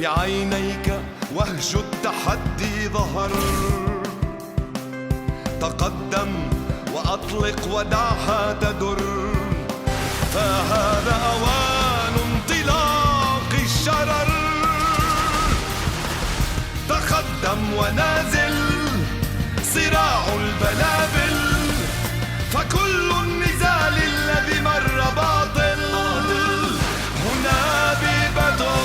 بعينيك وهج التحدي ظهر. تقدم وأطلق ودعها تدر، فهذا أوان انطلاق الشرر. تقدم ونازل صراع البلابل، فكل النزال الذي مر باطل هنا ببدر.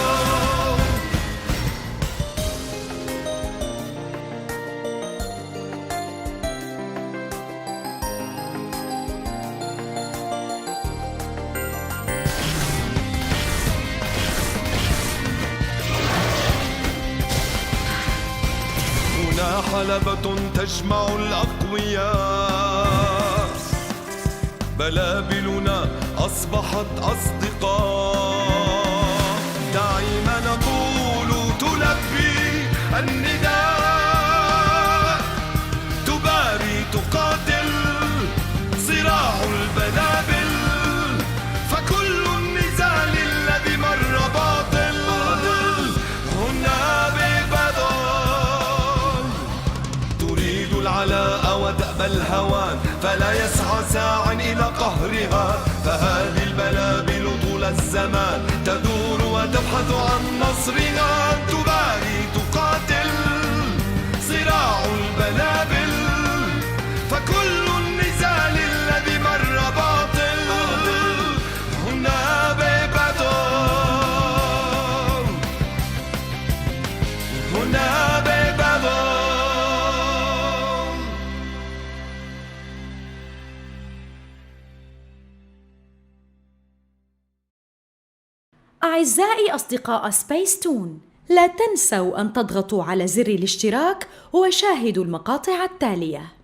هنا حلبة تجمع الأقوياء، بلابلنا أصبحت أصدقاء. دعي ما نقول تلبي النداء، تباري تقاتل صراع البلابل، فكل النزال الذي مر باطل هنا ببدر. تريد العلاء ودأب الهوان، فلا يسعى ساع إلى قهرها، فهذه البلابل طول الزمان تدور وتبحث عن نصرها. تباري تقاتل صراع البلابل، فكل النزال الذي مر باطل هنا ببدر. هنا ببدر. أعزائي أصدقاء سبيس تون، لا تنسوا أن تضغطوا على زر الاشتراك وشاهدوا المقاطع التالية.